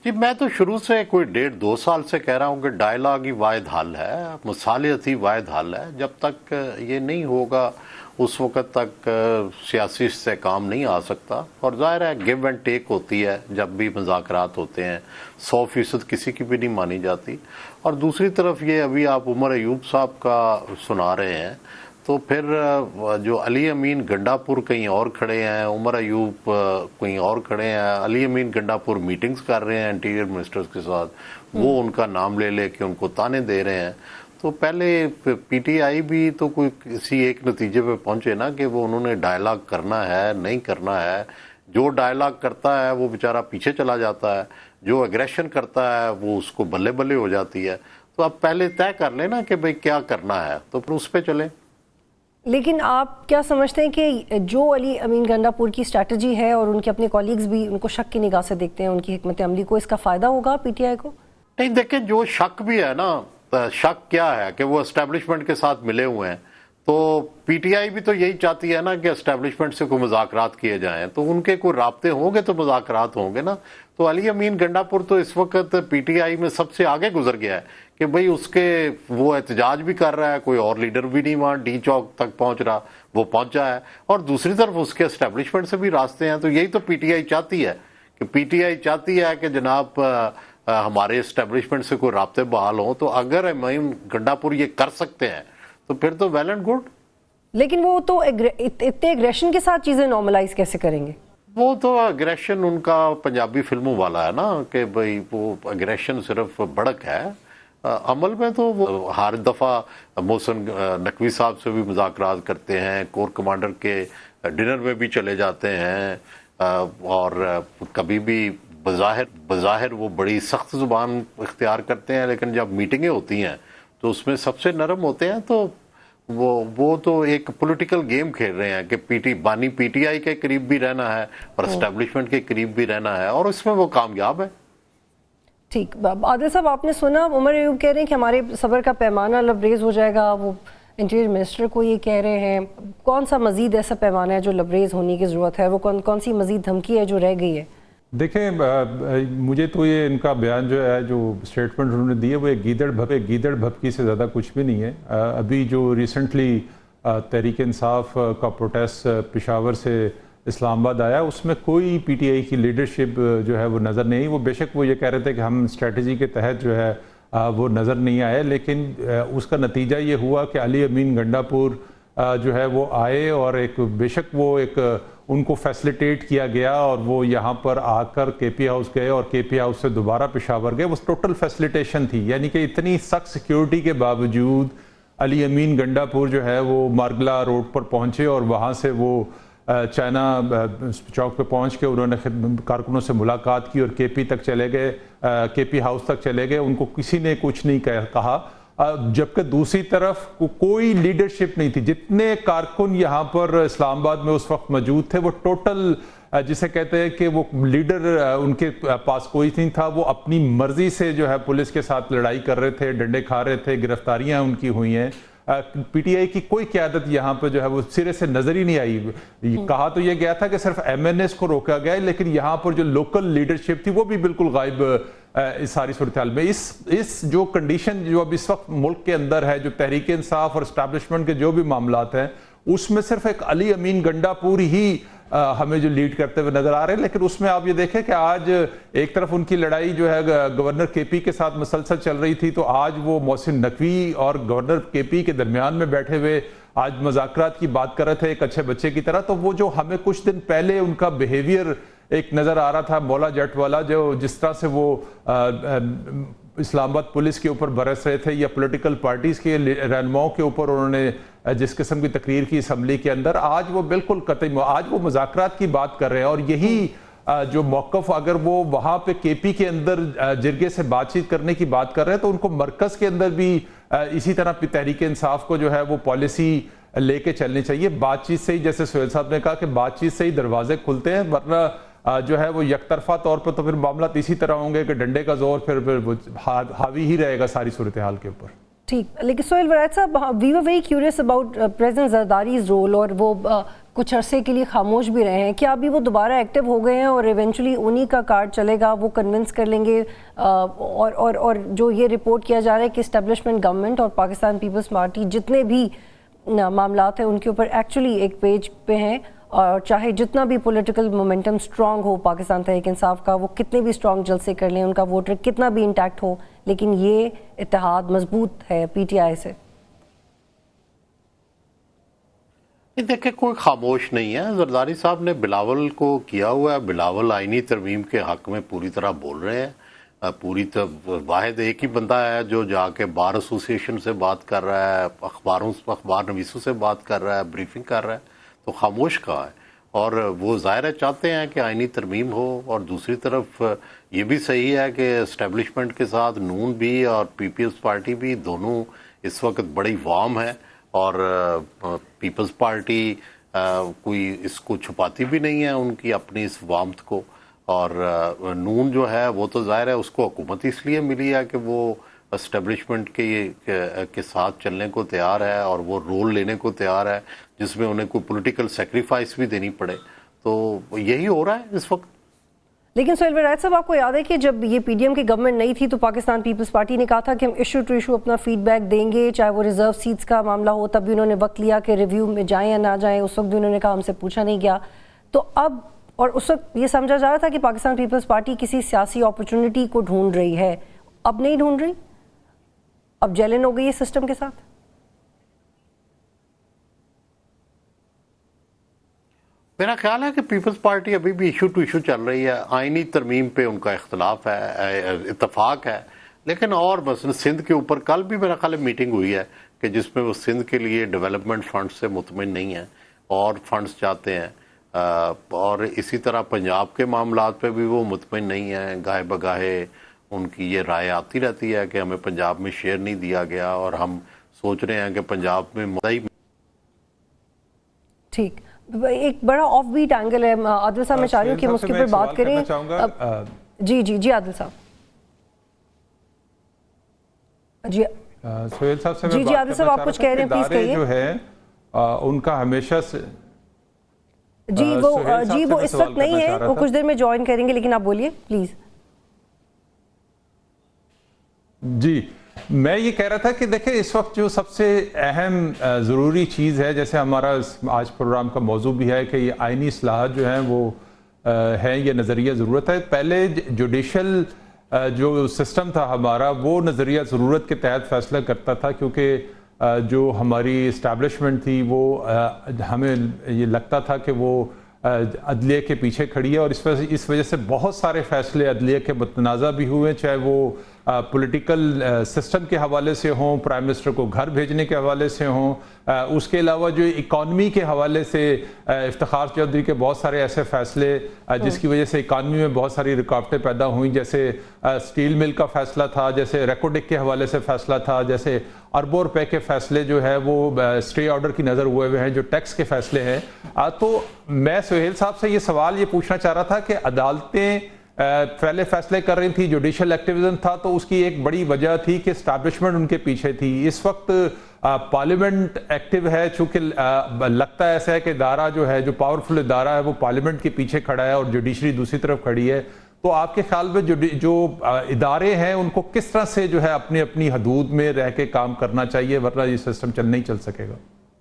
جی میں تو شروع سے کوئی 1.5-2 سال سے کہہ رہا ہوں کہ ڈائلاگ ہی واحد حل ہے، مصالحت ہی واحد حل ہے. جب تک یہ نہیں ہوگا اس وقت تک سیاسی استحکام نہیں آ سکتا. اور ظاہر ہے گیو اینڈ ٹیک ہوتی ہے جب بھی مذاکرات ہوتے ہیں، 100% کسی کی بھی نہیں مانی جاتی. اور دوسری طرف یہ ابھی آپ عمر ایوب صاحب کا سنا رہے ہیں، تو پھر جو علی امین گنڈا پور کہیں اور کھڑے ہیں، عمر ایوب کہیں اور کھڑے ہیں، علی امین گنڈا پور میٹنگز کر رہے ہیں انٹیریئر منسٹرز کے ساتھ، وہ ان کا نام لے لے کے ان کو تانے دے رہے ہیں. تو پہلے پی ٹی آئی بھی تو کوئی کسی ایک نتیجے پہ پہنچے نا کہ وہ انہوں نے ڈائلاگ کرنا ہے نہیں کرنا ہے. جو ڈائلاگ کرتا ہے وہ بیچارہ پیچھے چلا جاتا ہے، جو اگریشن کرتا ہے وہ اس کو بلے بلے ہو جاتی ہے. تو اب پہلے طے کر لیں نا کہ بھئی کیا کرنا ہے، تو پھر اس پہ چلیں. لیکن آپ کیا سمجھتے ہیں کہ جو علی امین گنڈا پور کی اسٹریٹجی ہے اور ان کے اپنے کولیگز بھی ان کو شک کی نگاہ سے دیکھتے ہیں، ان کی حکمت عملی کو، اس کا فائدہ ہوگا پی ٹی آئی کو؟ نہیں دیکھیں، جو شک بھی ہے نا، شک کیا ہے کہ وہ اسٹیبلشمنٹ کے ساتھ ملے ہوئے ہیں. تو پی ٹی آئی بھی تو یہی چاہتی ہے نا کہ اسٹیبلشمنٹ سے کوئی مذاکرات کیے جائیں، تو ان کے کوئی رابطے ہوں گے تو مذاکرات ہوں گے نا. تو علی امین گنڈا پور تو اس وقت پی ٹی آئی میں سب سے آگے گزر گیا ہے کہ بھئی اس کے وہ احتجاج بھی کر رہا ہے، کوئی اور لیڈر بھی نہیں وہاں ڈی چوک تک پہنچ رہا، وہ پہنچا ہے. اور دوسری طرف اس کے اسٹیبلشمنٹ سے بھی راستے ہیں. تو یہی تو پی ٹی آئی چاہتی ہے کہ پی ٹی آئی چاہتی ہے کہ جناب ہمارے اسٹیبلشمنٹ سے کوئی رابطے بحال ہوں. تو اگر امین گنڈا پور یہ کر سکتے ہیں تو پھر تو ویل اینڈ گڈ. لیکن وہ تو اتنے ایگریشن کے ساتھ چیزیں نارملائز کیسے کریں گے؟ وہ تو اگریشن ان کا پنجابی فلموں والا ہے نا کہ بھئی وہ اگریشن صرف بڑک ہے. عمل میں تو وہ ہر دفعہ محسن نقوی صاحب سے بھی مذاکرات کرتے ہیں، کور کمانڈر کے ڈنر میں بھی چلے جاتے ہیں، اور کبھی بھی بظاہر وہ بڑی سخت زبان اختیار کرتے ہیں، لیکن جب میٹنگیں ہوتی ہیں تو اس میں سب سے نرم ہوتے ہیں. تو وہ تو ایک پولیٹیکل گیم کھیل رہے ہیں کہ پی ٹی آئی کے قریب بھی رہنا ہے اور اسٹیبلشمنٹ کے قریب بھی رہنا ہے، اور اس میں وہ کامیاب ہے. ٹھیک. عادل صاحب آپ نے سنا عمر ایوب کہہ رہے ہیں کہ ہمارے صبر کا پیمانہ لبریز ہو جائے گا، وہ انٹیریئر منسٹر کو یہ کہہ رہے ہیں. کون سا مزید ایسا پیمانہ ہے جو لبریز ہونے کی ضرورت ہے؟ وہ کون سی مزید دھمکی ہے جو رہ گئی ہے؟ دیکھیں، مجھے تو یہ ان کا بیان جو ہے، جو سٹیٹمنٹ انہوں نے دی ہے، وہ ایک گیدڑ بھپکی سے زیادہ کچھ بھی نہیں ہے. ابھی جو ریسنٹلی تحریک انصاف کا پروٹیسٹ پشاور سے اسلام آباد آیا، اس میں کوئی پی ٹی آئی کی لیڈرشپ جو ہے وہ نظر نہیں آئی. وہ بے شک وہ یہ کہہ رہے تھے کہ ہم اسٹریٹجی کے تحت جو ہے وہ نظر نہیں آئے، لیکن اس کا نتیجہ یہ ہوا کہ علی امین گنڈا پور جو ہے وہ آئے، اور ایک بے شک وہ ایک ان کو فیسلیٹیٹ کیا گیا، اور وہ یہاں پر آ کر کے پی ہاؤس گئے اور کے پی ہاؤس سے دوبارہ پشاور گئے. وہ ٹوٹل فیسلیٹیشن تھی، یعنی کہ اتنی سخت سیکیورٹی کے باوجود علی امین گنڈا پور جو ہے وہ مارگلا روڈ پر پہنچے، اور وہاں سے وہ چائنا چوک پہ پہنچ کے انہوں نے کارکنوں سے ملاقات کی اور کے پی تک چلے گئے، کے پی ہاؤس تک چلے گئے. ان کو کسی نے کچھ نہیں کہا، جبکہ دوسری طرف کوئی لیڈرشپ نہیں تھی. جتنے کارکن یہاں پر اسلام آباد میں اس وقت موجود تھے، وہ ٹوٹل جسے کہتے ہیں کہ وہ لیڈر ان کے پاس کوئی نہیں تھا. وہ اپنی مرضی سے جو ہے پولیس کے ساتھ لڑائی کر رہے تھے، ڈنڈے کھا رہے تھے، گرفتاریاں ان کی ہوئی ہیں. پی ٹی آئی کی کوئی قیادت یہاں پہ جو ہے وہ سرے سے نظر ہی نہیں آئی. کہا تو یہ گیا تھا کہ صرف ایم این ایس کو روکا گیا ہے، لیکن یہاں پر جو لوکل لیڈرشپ تھی وہ بھی بالکل غائب اس ساری صورتحال میں. اس جو کنڈیشن جو اب اس وقت ملک کے اندر ہے، جو تحریک انصاف اور اسٹیبلشمنٹ کے جو بھی معاملات ہیں، اس میں صرف ایک علی امین گنڈا پور ہی ہمیں جو لیڈ کرتے ہوئے نظر آ رہے ہیں. لیکن اس میں آپ یہ دیکھیں کہ آج ایک طرف ان کی لڑائی جو ہے گورنر کے پی کے ساتھ مسلسل چل رہی تھی، تو آج وہ محسن نقوی اور گورنر کے پی کے درمیان میں بیٹھے ہوئے آج مذاکرات کی بات کر رہے تھے ایک اچھے بچے کی طرح. تو وہ جو ہمیں کچھ دن پہلے ان کا بیہیویئر ایک نظر آ رہا تھا مولا جٹ والا، جو جس طرح سے وہ اسلام آباد پولیس کے اوپر برس رہے تھے یا پولیٹیکل پارٹیز کے رہنماؤں کے اوپر انہوں نے جس قسم کی تقریر کی اسمبلی کے اندر، آج وہ بالکل قطعی آج وہ مذاکرات کی بات کر رہے ہیں. اور یہی جو موقف اگر وہ وہاں پہ کے پی کے اندر جرگے سے بات چیت کرنے کی بات کر رہے ہیں، تو ان کو مرکز کے اندر بھی اسی طرح تحریک انصاف کو جو ہے وہ پالیسی لے کے چلنی چاہیے. بات چیت سے ہی، جیسے سہیل صاحب نے کہا کہ بات چیت سے ہی دروازے کھلتے ہیں، ورنہ جو ہے وہ یک طرفہ طور پر تو پھر معاملات اسی طرح ہوں گے کہ ڈنڈے کا زور پھر حاوی ہی رہے گا ساری صورتحال کے اوپر. ٹھیک. لیکن Sohail Warraich sahab, we were very curious about president زرداری's رول، اور وہ کچھ عرصے کے لیے خاموش بھی رہے ہیں، کیا ابھی وہ دوبارہ ایکٹیو ہو گئے ہیں اور ایونچولی انہی کا کارڈ چلے گا، وہ کنونس کر لیں گے؟ اور جو یہ رپورٹ کیا جا رہا ہے کہ اسٹیبلشمنٹ گورنمنٹ اور پاکستان پیپلز پارٹی جتنے بھی معاملات ہیں ان کے اوپر ایکچولی ایک پیج پہ ہیں، اور چاہے جتنا بھی پولیٹیکل مومنٹم سٹرونگ ہو پاکستان تحریک انصاف کا، وہ کتنے بھی سٹرونگ جلسے کر لیں، ان کا ووٹر کتنا بھی انٹیکٹ ہو، لیکن یہ اتحاد مضبوط ہے پی ٹی آئی سے؟ دیکھیں کوئی خاموش نہیں ہے. زرداری صاحب نے بلاول کو کیا ہوا ہے، بلاول آئینی ترمیم کے حق میں پوری طرح بول رہے ہیں. پوری طرح واحد ایک ہی بندہ ہے جو جا کے بار ایسوسی ایشن سے بات کر رہا ہے، اخبار نویسوں سے بات کر رہا ہے، بریفنگ کر رہا ہے، تو خاموش کہاں ہے؟ اور وہ ظاہر چاہتے ہیں کہ آئینی ترمیم ہو، اور دوسری طرف یہ بھی صحیح ہے کہ اسٹیبلشمنٹ کے ساتھ نون بھی اور پیپلز پارٹی بھی دونوں اس وقت بڑی وارم ہے، اور پیپلز پارٹی کوئی اس کو چھپاتی بھی نہیں ہے ان کی اپنی اس وامت کو، اور نون جو ہے وہ تو ظاہر ہے اس کو حکومت اس لیے ملی ہے کہ وہ اسٹیبلشمنٹ کے ساتھ چلنے کو تیار ہے، اور وہ رول لینے کو تیار ہے جس میں انہیں کوئی پولیٹیکل سیکریفائس بھی دینی پڑے. تو یہی ہو رہا ہے اس وقت. لیکن سہیل ولایت صاحب، آپ کو یاد ہے کہ جب یہ پی ڈی ایم کی گورنمنٹ نہیں تھی تو پاکستان پیپلز پارٹی نے کہا تھا کہ ہم ایشو ٹو ایشو اپنا فیڈ بیک دیں گے، چاہے وہ ریزرو سیٹس کا معاملہ ہو، تب بھی انہوں نے وقت لیا کہ ریویو میں جائیں یا نہ جائیں. اس وقت بھی انہوں نے کہا ہم سے پوچھا نہیں گیا. تو اب، اور اس وقت یہ سمجھا جا رہا تھا کہ پاکستان پیپلز پارٹی کسی سیاسی اپرچونٹی کو ڈھونڈ رہی ہے، اب نہیں ڈھونڈ رہی، اب جیلن ہو گئی ہے سسٹم کے ساتھ. میرا خیال ہے کہ پیپلز پارٹی ابھی بھی ایشو ٹو ایشو چل رہی ہے. آئینی ترمیم پہ ان کا اختلاف ہے، اتفاق ہے، لیکن اور مثلا سندھ کے اوپر کل بھی میرا خیال ہے میٹنگ ہوئی ہے کہ جس میں وہ سندھ کے لیے ڈیولپمنٹ فنڈ سے مطمئن نہیں ہیں اور فنڈز چاہتے ہیں، اور اسی طرح پنجاب کے معاملات پہ بھی وہ مطمئن نہیں ہیں. گاہے بگاہے ان کی یہ رائے آتی رہتی ہے کہ ہمیں پنجاب میں شیئر نہیں دیا گیا، اور ہم سوچ رہے ہیں کہ پنجاب میں ٹھیک. ایک بڑا آف بیٹ اینگل ہے عادل صاحب، میں چاہ رہی ہوں کہ ہم اس کے اوپر بات کریں. جی عادل صاحب. جی سہیل صاحب سے جی عادل صاحب آپ کچھ کہہ رہے ہیں، پلیز کہیے. جو ہے ان کا ہمیشہ سے جی وہ اس وقت نہیں ہے، وہ کچھ دیر میں جوائن کریں گے، لیکن آپ بولیے پلیز. جی میں یہ کہہ رہا تھا کہ دیکھیں اس وقت جو سب سے اہم ضروری چیز ہے، جیسے ہمارا آج پروگرام کا موضوع بھی ہے کہ یہ آئینی اصلاحات جو ہیں وہ ہیں، یہ نظریہ ضرورت ہے. پہلے جوڈیشل جو سسٹم تھا ہمارا، وہ نظریہ ضرورت کے تحت فیصلہ کرتا تھا، کیونکہ جو ہماری اسٹیبلشمنٹ تھی وہ ہمیں یہ لگتا تھا کہ وہ عدلیہ کے پیچھے کھڑی ہے، اور اس وجہ سے بہت سارے فیصلے عدلیہ کے متنازع بھی ہوئے، چاہے وہ پولیٹیکل سسٹم کے حوالے سے ہوں، پرائم منسٹر کو گھر بھیجنے کے حوالے سے ہوں، اس کے علاوہ جو اکانومی کے حوالے سے افتخار چودھری کے بہت سارے ایسے فیصلے جس کی وجہ سے اکانومی میں بہت ساری رکاوٹیں پیدا ہوئیں، جیسے سٹیل مل کا فیصلہ تھا، جیسے ریکوڈک کے حوالے سے فیصلہ تھا، جیسے اربوں روپے کے فیصلے جو ہے وہ اسٹے آرڈر کی نظر ہوئے ہیں، جو ٹیکس کے فیصلے ہیں. تو میں سہیل صاحب سے یہ سوال یہ پوچھنا چاہ رہا تھا کہ عدالتیں پہلے فیصلے کر رہی تھی، جوڈیشل ایکٹیویزم تھا، تو اس کی ایک بڑی وجہ تھی کہ اسٹیبلشمنٹ ان کے پیچھے تھی. اس وقت پارلیمنٹ ایکٹیو ہے، چونکہ لگتا ہے ایسا ہے کہ ادارہ جو ہے، جو پاورفل ادارہ ہے، وہ پارلیمنٹ کے پیچھے کھڑا ہے اور جوڈیشری دوسری طرف کھڑی ہے. تو آپ کے خیال میں جو ادارے ہیں ان کو کس طرح سے جو ہے اپنی حدود میں رہ کے کام کرنا چاہیے، ورنہ یہ سسٹم نہیں چل سکے گا؟